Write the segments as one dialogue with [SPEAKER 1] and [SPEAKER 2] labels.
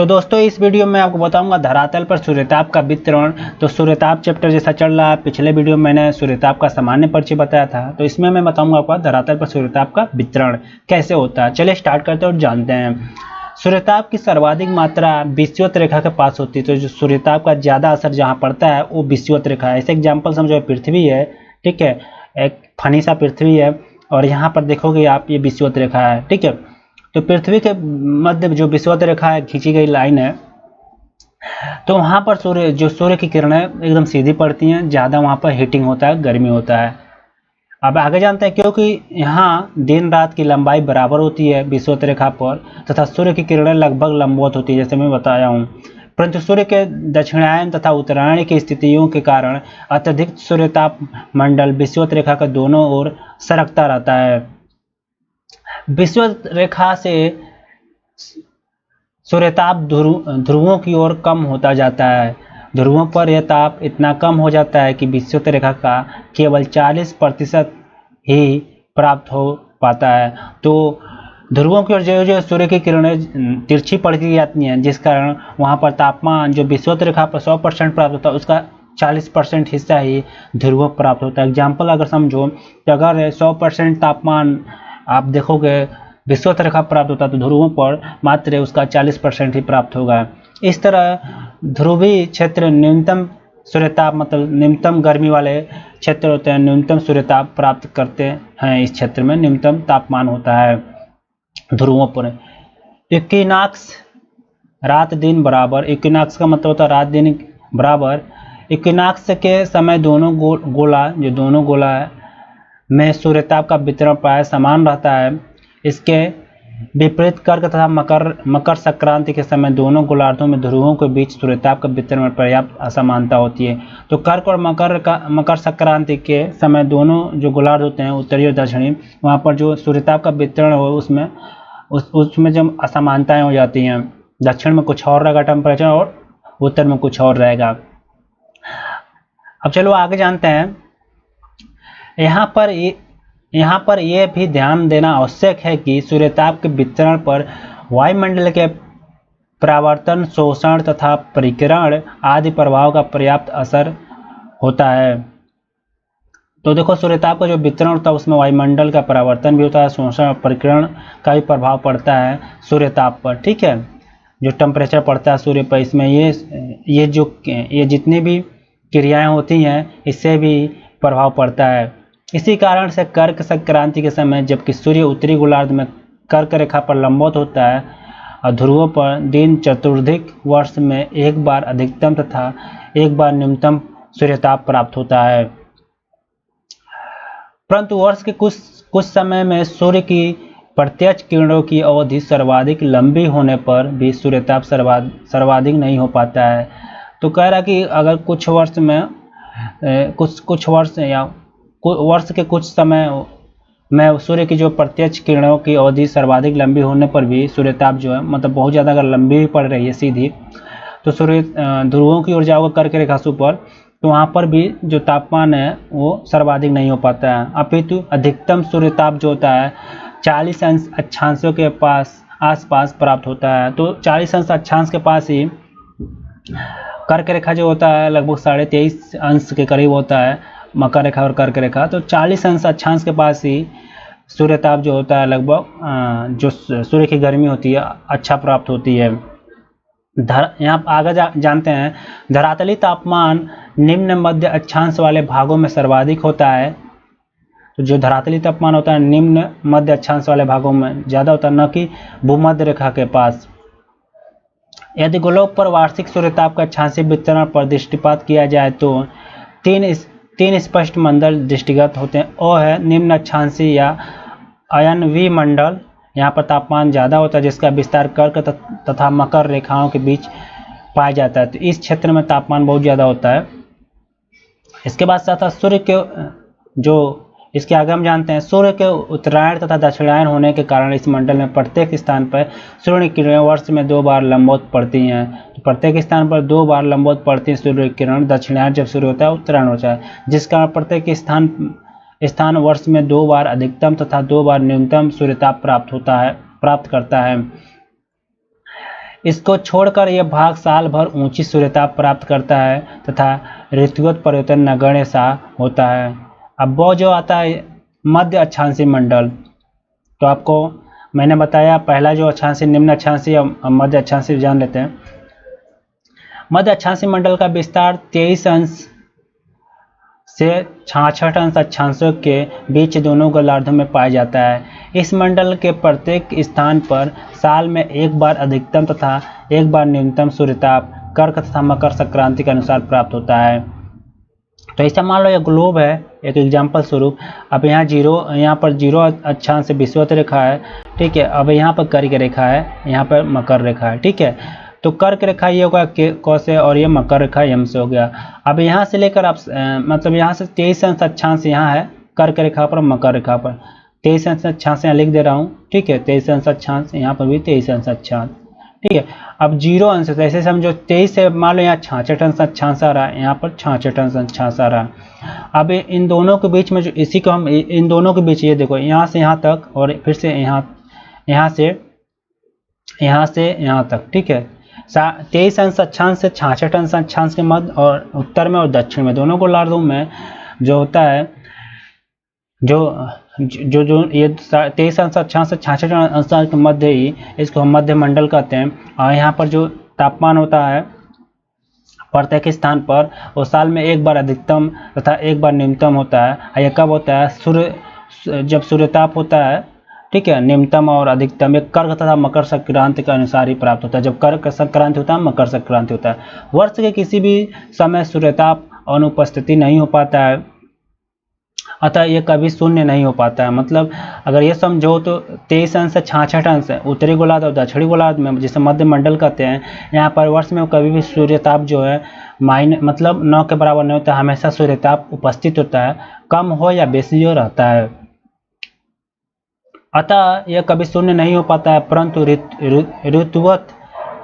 [SPEAKER 1] तो दोस्तों इस वीडियो में आपको बताऊंगा धरातल पर सूर्यताप का वितरण। तो सूर्यताप चैप्टर जैसा चल रहा है, पिछले वीडियो में मैंने सूर्यताप का सामान्य परिचय बताया था, तो इसमें मैं बताऊंगा आपको धरातल पर सूर्यताप का वितरण कैसे होता है। चलिए स्टार्ट करते हैं और जानते हैं। सूर्यताप की सर्वाधिक मात्रा विषुवत रेखा के पास होती है, तो जो सूर्यताप का ज्यादा असर जहाँ पड़ता है वो विषुवत रेखा है। ऐसे एग्जाम्पल समझो पृथ्वी है, ठीक है, एक फनी सा पृथ्वी है और यहाँ पर देखोगे आप ये विषुवत रेखा है, ठीक है। तो पृथ्वी के मध्य जो विषुवत रेखा है खींची गई लाइन है, तो वहां पर सूर्य की किरणें एकदम सीधी पड़ती हैं, ज्यादा वहां पर हीटिंग होता है, गर्मी होता है। अब आगे जानते हैं, क्योंकि यहाँ दिन रात की लंबाई बराबर होती है विषुवत रेखा पर तथा सूर्य की किरणें लगभग लंबवत होती है, जैसे मैं बताया हूँ। परंतु सूर्य के दक्षिणायन तथा उत्तरायण की स्थितियों के कारण अत्यधिक सूर्यताप मंडल विषुवत रेखा के दोनों ओर सरकता रहता है। विषुवत रेखा से सूर्यताप ध्रुवों की ओर कम होता जाता है। ध्रुवों पर यह ताप इतना कम हो जाता है कि विषुवत रेखा का केवल 40% ही प्राप्त हो पाता है। तो ध्रुवों की ओर जो सूर्य की किरणें तिरछी पड़ती जाती हैं, जिस कारण वहां पर तापमान जो विषुवत रेखा पर 100% प्राप्त होता है, उसका 40% हिस्सा ही ध्रुवों प्राप्त होता है। एग्जाम्पल अगर समझो तो अगर 100% तापमान आप देखोगे विषुवत रेखा प्राप्त होता है, तो ध्रुवों पर मात्र उसका 40% ही प्राप्त होगा। इस तरह ध्रुवीय क्षेत्र न्यूनतम सूर्यताप मतलब न्यूनतम गर्मी वाले क्षेत्र होते हैं, न्यूनतम सूर्यताप प्राप्त करते हैं। इस क्षेत्र में न्यूनतम तापमान होता है ध्रुवों पर। इक्विनॉक्स रात दिन बराबर, इक्विनॉक्स का मतलब होता है रात दिन बराबर। इक्विनॉक्स के समय दोनों गोला में सूर्यताप का वितरण प्राय समान रहता है। इसके विपरीत कर्क तथा मकर संक्रांति के समय दोनों गोलार्धों में ध्रुवों के बीच सूर्यताप का वितरण में पर्याप्त असमानता होती है। तो कर्क और मकर संक्रांति के समय दोनों जो गोलार्ध होते हैं उत्तरी और दक्षिणी, वहाँ पर जो सूर्यताप का वितरण हो उसमें जब असमानताएं हो जाती हैं, दक्षिण में कुछ और रहेगा टेम्परेचर और उत्तर में कुछ और रहेगा। अब चलो आगे जानते हैं। यहाँ पर यह भी ध्यान देना आवश्यक है कि सूर्यताप के वितरण पर वायुमंडल के परावर्तन, शोषण तथा परिकिरण आदि प्रभाव का पर्याप्त असर होता है। तो देखो सूर्यताप का जो वितरण होता है उसमें वायुमंडल का परावर्तन भी होता है, शोषण और परिकिरण का भी प्रभाव पड़ता है सूर्यताप पर, ठीक है। जो टेम्परेचर पड़ता है सूर्य पर, इसमें ये जितनी भी क्रियाएं होती हैं इससे भी प्रभाव पड़ता है। इसी कारण से कर्क संक्रांति के समय जबकि सूर्य उत्तरी गोलार्ध में कर्क रेखा पर लंबवत होता है और ध्रुवों पर दिन चतुर्दिक वर्ष में एक बार अधिकतम तथा एक बार न्यूनतम सूर्यताप प्राप्त होता है। परंतु वर्ष के कुछ समय में सूर्य की प्रत्यक्ष किरणों की अवधि सर्वाधिक लंबी होने पर भी सूर्यताप सर्वाधिक नहीं हो पाता है। तो कह रहा कि अगर कुछ वर्ष में कुछ वर्ष या वर्ष के कुछ समय में सूर्य की जो प्रत्यक्ष किरणों की अवधि सर्वाधिक लंबी होने पर भी सूर्यताप जो है मतलब बहुत ज़्यादा अगर लंबी भी पड़ रही है सीधी, तो सूर्य ध्रुवों की ओर जाओगे कर्क रेखा से ऊपर, तो वहाँ पर भी जो तापमान है वो सर्वाधिक नहीं हो पाता है। अपितु अधिकतम सूर्यताप जो होता है 40 अंश अक्षांशों के आसपास प्राप्त होता है। तो 40 अंश अक्षांश के पास ही कर्क रेखा जो होता है लगभग 23.5 अंश के करीब होता है, मकर रेखा और कर्क रेखा। तो 40 अंश अक्षांश के पास ही सूर्यताप जो होता है लगभग जो सूर्य की गर्मी होती है अच्छा प्राप्त होती है। यहाँ आगे जानते हैं धरातली तापमान निम्न मध्य अक्षांश वाले भागों में सर्वाधिक होता है। तो जो धरातली तापमान होता है निम्न मध्य अक्षांश वाले भागों में ज्यादा होता है, न कि भूमध्य रेखा के पास। यदि गोलोक पर वार्षिक सूर्यताप का अक्षांशीय वितरण पर दृष्टिपात किया जाए तो तीन स्पष्ट मंडल दृष्टिगत होते हैं। ओ है निम्न अक्षांशीय या अयनवी मंडल, यहाँ पर तापमान ज़्यादा होता है जिसका विस्तार कर्क तथा मकर रेखाओं के बीच पाया जाता है। तो इस क्षेत्र में तापमान बहुत ज़्यादा होता है। इसके बाद साथ सूर्य के जो इसके आगे हम जानते हैं सूर्य के उत्तरायण तथा दक्षिणायन होने के कारण इस मंडल में प्रत्येक स्थान पर सूर्य की किरणें वर्ष में 2 बार लंबवत पड़ती हैं। तो प्रत्येक स्थान पर 2 बार लंबवत पड़ती है सूर्य की किरण। दक्षिणायन जब सूर्य होता है, उत्तरायण होता है, जिस कारण प्रत्येक स्थान वर्ष में 2 बार अधिकतम तथा 2 बार न्यूनतम सूर्यताप प्राप्त करता है। इसको छोड़कर यह भाग साल भर ऊंची सूर्यताप प्राप्त करता है तथा ऋतुगत परिवर्तन नगण्य सा होता है। अब वो जो आता है मध्य अक्षांशीय मंडल, तो आपको मैंने बताया पहला जो अक्षांशीय, निम्न अक्षांशीय और मध्य अक्षांशीय जान लेते हैं। मध्य अक्षांशीय मंडल का विस्तार 23 अंश से 66 अंश अक्षांशों के बीच दोनों गोलार्धों में पाया जाता है। इस मंडल के प्रत्येक स्थान पर साल में एक बार अधिकतम तथा एक बार न्यूनतम सूर्यताप कर्क तथा मकर संक्रांति के अनुसार प्राप्त होता है। तो ऐसा मान लो ये ग्लोब है, एक एग्जाम्पल स्वरूप। अब यहाँ पर जीरो अक्षांश से विषुवत रेखा है, ठीक है। अब यहाँ पर कर्क रेखा है, यहाँ पर मकर रेखा है, ठीक है। तो कर्क रेखा ये होगा क से, और ये मकर रेखा यम से हो गया। अब यहाँ से लेकर आप मतलब यहाँ से 23 अंश अक्षांश यहाँ है कर्क रेखा पर, मकर रेखा पर 23 अंश अक्षांश यहाँ लिख दे रहा हूँ, ठीक है। 23 अंश अक्षांश, यहाँ पर भी 23 अंश अक्षांश, ठीक है। अब 0 अंश से ऐसे समझो 23 से मान लो यहाँ 66 अंश अक्षांश आ रहा है, यहाँ पर 66 अंश अक्षांश आ रहा है। अब इन दोनों के बीच में जो इसी को हम इन दोनों के बीच ये देखो यहाँ से यहाँ तक और फिर से यहाँ से यहाँ तक, ठीक है। 23 अंश अक्षांश से 66 अंश अक्षांश के मध्य और उत्तर में और दक्षिण में दोनों गोलार्धों में जो होता है जो ये 23 अंश अक्षांश से 66 अंश के मध्य ही इसको हम मध्य मंडल कहते हैं। और यहाँ पर जो तापमान होता है प्रत्येक स्थान पर वो साल में एक बार अधिकतम तथा एक बार न्यूनतम होता है। यह कब होता है? जब सूर्यताप होता है, ठीक है। न्यूनतम और अधिकतम एक कर्क तथा मकर संक्रांति के अनुसार ही प्राप्त होता है। जब कर्क संक्रांति होता है, मकर संक्रांति होता है। वर्ष के किसी भी समय सूर्यताप अनुपस्थिति नहीं हो पाता है, अतः ये कभी शून्य नहीं हो पाता है। मतलब अगर ये समझो तो 23 अंश से 66 अंश है उत्तरी गोलार्ध और दक्षिणी गोलार्ध में, जिसे मध्य मंडल कहते हैं। यहाँ पर वर्ष में कभी भी सूर्यताप जो है मतलब 9 के बराबर नहीं होता, हमेशा सूर्यताप उपस्थित होता है, कम हो या बेसी हो रहता है। अतः यह कभी शून्य नहीं हो पाता है, परंतु ऋतुगत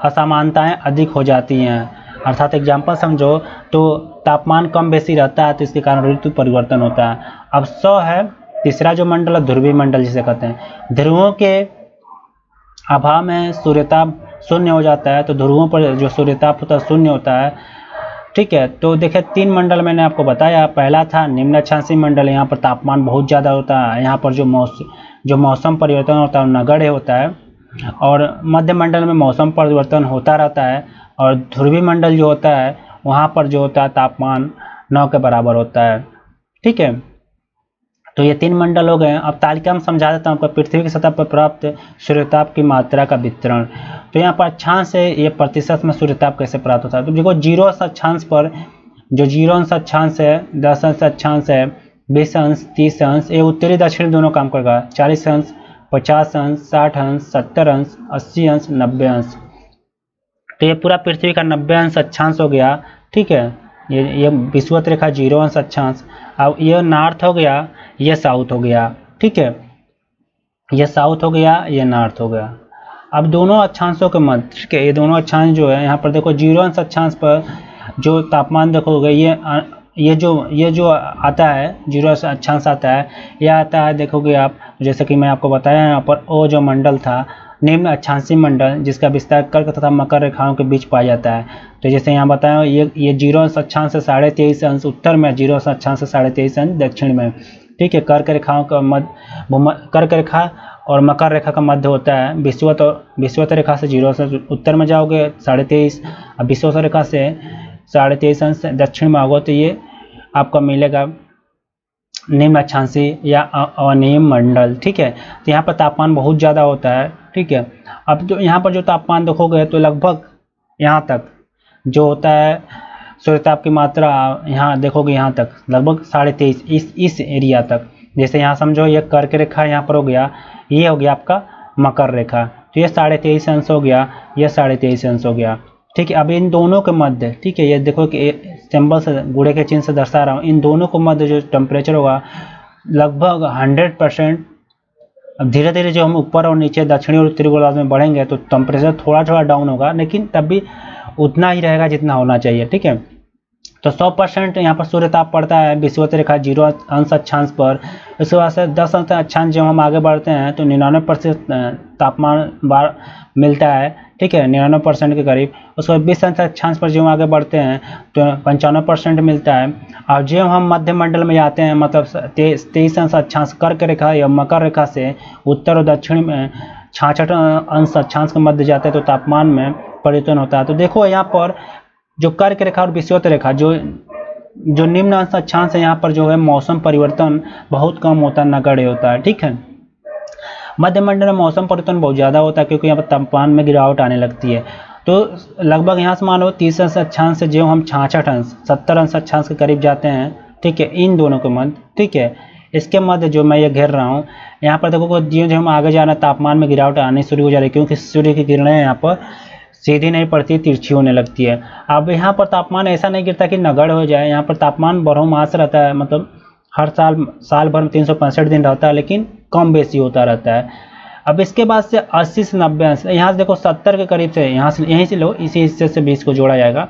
[SPEAKER 1] असमानताएं अधिक हो जाती हैं। अर्थात एग्जाम्पल समझो तो तापमान कम बेसी रहता है, तो इसके कारण ऋतु परिवर्तन होता है। अब 100 है तीसरा जो मंडल है, ध्रुवीय मंडल जिसे कहते हैं। ध्रुवों के अभाव में सूर्यताप शून्य हो जाता है, तो ध्रुवों पर जो सूर्यताप होता है शून्य होता है, ठीक है। तो देखिए 3 मंडल मैंने आपको बताया। पहला था निम्न अक्षांशीय मंडल, यहाँ पर तापमान बहुत ज़्यादा होता है, यहाँ पर जो मौसम परिवर्तन होता है नगण्य होता है। और मध्य मंडल में मौसम परिवर्तन होता रहता है। और ध्रुवीय मंडल जो होता है वहाँ पर जो होता है तापमान 9 के बराबर होता है, ठीक है। तो ये 3 मंडल हो गए। अब तालिका में समझा देता हूँ आपको। पृथ्वी की सतह पर प्राप्त सूर्यताप की मात्रा का वितरण। तो यहाँ पर अक्षांश से ये प्रतिशत में सूर्यताप कैसे प्राप्त होता है। तो देखो 0 अक्षांश पर जो 0 अंश अक्षांश है, 10 अंश अक्षांश है, 20 अंश, 30 अंश, ये उत्तरी दक्षिण दोनों काम करेगा। 40 अंश, 50 अंश, 60 अंश, 70 अंश, 80 अंश, 90 अंश। तो ये पूरा पृथ्वी का 90 अंश अक्षांश हो गया, ठीक है। ये विषुवत रेखा 0 अंश अक्षांश। अब ये नॉर्थ हो गया, ये साउथ हो गया, ठीक है। ये साउथ हो गया, ये नॉर्थ हो गया। अब दोनों अक्षांशों के मध्य, ठीक है, ये दोनों अक्षांश जो है यहाँ पर देखो 0 अंश अक्षांश पर जो तापमान देखोगे ये जो आता है 0 अक्षांश आता है, यह आता है देखोगे आप, जैसे कि मैं आपको बताया यहाँ पर ओ जो मंडल था निम्न अक्षांशीय मंडल, जिसका विस्तार कर्क तथा मकर रेखाओं के बीच पाया जाता है। तो जैसे यहाँ बताया ये 0 अक्षांश से 23.5 अंश उत्तर में, 0 अक्षांश से 23.5 अंश दक्षिण में, ठीक है। कर्क रेखाओं का मध्य, कर्क रेखा और मकर रेखा का मध्य होता है विषुवत रेखा से 0 से उत्तर में जाओगे 23.5, और विषुवत रेखा से 23.5 अंश दक्षिण में आओगे तो ये आपका मिलेगा निम्न अक्षांशीय या अनियम मंडल, ठीक है। तो यहाँ पर तापमान बहुत ज़्यादा होता है, ठीक है। अब जो यहाँ पर जो तापमान देखोगे तो लगभग यहाँ तक जो होता है सूर्यताप की मात्रा, यहाँ देखोगे यहाँ तक लगभग 23.5 इस एरिया तक। जैसे यहाँ समझो ये कर्क रेखा यहाँ पर हो गया, ये हो गया आपका मकर रेखा, तो ये 23.5 अंश हो गया, ये 23.5 अंश हो गया, ठीक है। अब इन दोनों के मध्य, ठीक है, ये देखो कि सिंबल से गुणे के चिन्ह से दर्शा रहा हूँ, इन दोनों के मध्य जो टेम्परेचर होगा लगभग 100%। अब धीरे धीरे जो हम ऊपर और नीचे दक्षिणी और उत्तरी गोलार्ध में बढ़ेंगे तो टेम्परेचर थोड़ा थोड़ा डाउन होगा, लेकिन तब भी उतना ही रहेगा जितना होना चाहिए, ठीक है। तो 100% यहाँ पर सूर्यताप पड़ता है विषुवत रेखा 0 अंश अक्षांश पर। उसके बाद से 10 अंश अक्षांश जब हम आगे बढ़ते हैं तो 99% तापमान बार मिलता है, ठीक है, 99% के करीब। उसके बाद 20 अक्षांश पर जो हम आगे बढ़ते हैं तो 95% मिलता है। और जो हम मध्य मंडल में जाते हैं, मतलब 23 अंश अक्षांश कर्क रेखा या मकर रेखा से उत्तर और दक्षिण में 66 अंश अक्षांश के मध्य जाते हैं तो तापमान में परिवर्तन होता है। तो देखो यहाँ पर जो कर्क रेखा और विषुवत रेखा जो निम्न अंश अक्षांश है, यहाँ पर जो है मौसम परिवर्तन बहुत कम होता है, नगण्य होता है। ठीक है, मध्य मंडल में मौसम परिवर्तन बहुत ज़्यादा होता है क्योंकि यहाँ पर तापमान में गिरावट आने लगती है। तो लगभग यहाँ से मानो 30 अंश अक्षांश से जो हम 66 अंश 70 अंश अक्षांश के करीब जाते हैं। ठीक है, इन दोनों के मध्य। ठीक है, इसके मध्य जो मैं ये घेर रहा हूँ, यहाँ पर देखो जो हम आगे जा रहे हैं तापमान में गिरावट आनी शुरू हो जा रही है क्योंकि सूर्य की किरणें यहाँ पर सीधी नहीं पड़ती, तिरछी होने लगती है। अब यहाँ पर तापमान ऐसा नहीं गिरता कि नगण्य हो जाए, यहाँ पर तापमान बरहमास रहता है, मतलब हर साल भर में 365 दिन रहता है, लेकिन कम बेसी होता रहता है। अब इसके बाद से 80 से 90 अंश, यहाँ से देखो 70 के करीब से, यहाँ से यहीं से लो, इसी हिस्से से 20 को जोड़ा जाएगा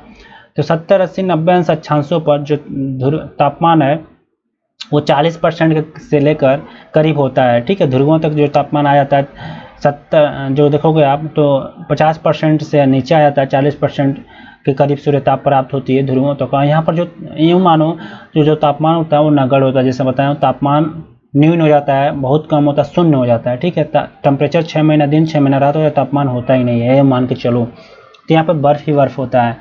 [SPEAKER 1] तो 70, 80, 90 अंश अक्षांशों पर जो तापमान है वो 40% से लेकर करीब होता है। ठीक है, ध्रुवों तक जो तापमान आ जाता है 70, जो देखोगे आप तो 50% से नीचे आ जाता है, 40% के करीब सूर्यताप प्राप्त होती है ध्रुवों तक। यहाँ पर जो यूँ मानो जो तापमान होता है वो नगण्य होता है, जैसे बताया तापमान न्यून हो जाता है, बहुत कम होता है, शून्य हो जाता है। ठीक है, टेम्परेचर 6 महीना दिन 6 महीना रात हो जाता है, तापमान होता ही नहीं है, मान के चलो। तो यहाँ पर बर्फ ही बर्फ होता है।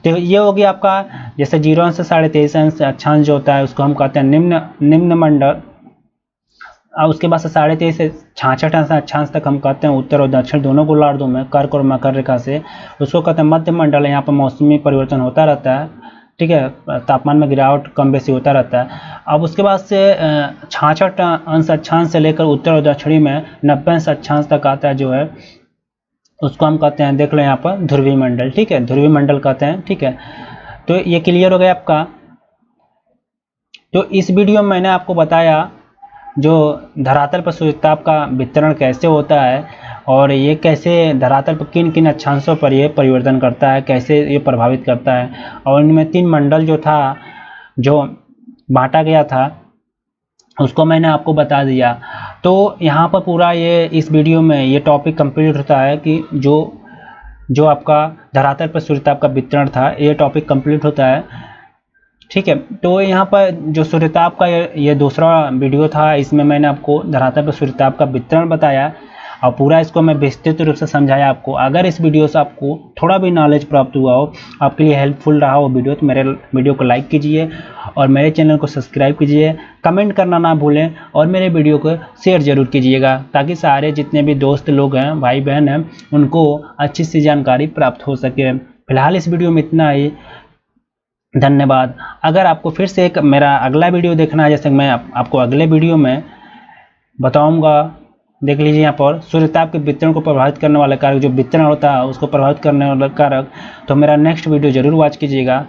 [SPEAKER 1] तो ये हो गया आपका, जैसे 0 अंश से 23.5 अंश अक्षांश जो होता है उसको हम कहते हैं निम्न मंडल। और उसके बाद से 23.5 से 66 अंश अक्षांश तक हम कहते हैं उत्तर और दक्षिण दोनों गोलार्धों में कर्क और मकर रेखा से, उसको कहते हैं मध्य मंडल। यहाँ पर मौसमी परिवर्तन होता रहता है। ठीक है, तापमान में गिरावट कम बेसी होता रहता है। अब उसके बाद से 66 अंश अक्षांश से लेकर उत्तर और दक्षिणी में 90 अंश अक्षांश तक आता है जो है, उसको हम कहते हैं, देख लो यहाँ पर ध्रुवीय मंडल। ठीक है, ध्रुवीय मंडल कहते हैं। ठीक है, तो ये क्लियर हो गया आपका। तो इस वीडियो में मैंने आपको बताया जो धरातल पर सूर्यताप का वितरण कैसे होता है और ये कैसे धरातल पर किन किन अक्षांशों पर ये परिवर्तन करता है, कैसे ये प्रभावित करता है। और इनमें 3 मंडल जो था, जो बांटा गया था, उसको मैंने आपको बता दिया। तो यहाँ पर पूरा ये इस वीडियो में ये टॉपिक कंप्लीट होता है कि जो आपका धरातल पर सूर्यताप का वितरण था, ये टॉपिक कंप्लीट होता है। ठीक है, तो यहाँ पर जो सूर्यताप का ये दूसरा वीडियो था, इसमें मैंने आपको धरातल पर सूर्यताप का वितरण बताया और पूरा इसको मैं विस्तृत रूप से समझाया आपको। अगर इस वीडियो से आपको थोड़ा भी नॉलेज प्राप्त हुआ हो, आपके लिए हेल्पफुल रहा हो वीडियो, तो मेरे वीडियो को लाइक कीजिए और मेरे चैनल को सब्सक्राइब कीजिए, कमेंट करना ना भूलें और मेरे वीडियो को शेयर ज़रूर कीजिएगा ताकि सारे जितने भी दोस्त लोग हैं, भाई बहन हैं, उनको अच्छी सी जानकारी प्राप्त हो सके। फिलहाल इस वीडियो में इतना ही, धन्यवाद। अगर आपको फिर से एक मेरा अगला वीडियो देखना है, जैसे मैं आपको अगले वीडियो में बताऊंगा, देख लीजिए यहाँ पर सूर्यताप के वितरण को प्रभावित करने वाला कारक, जो वितरण होता है उसको प्रभावित करने वाला कारक, तो मेरा नेक्स्ट वीडियो जरूर वॉच कीजिएगा।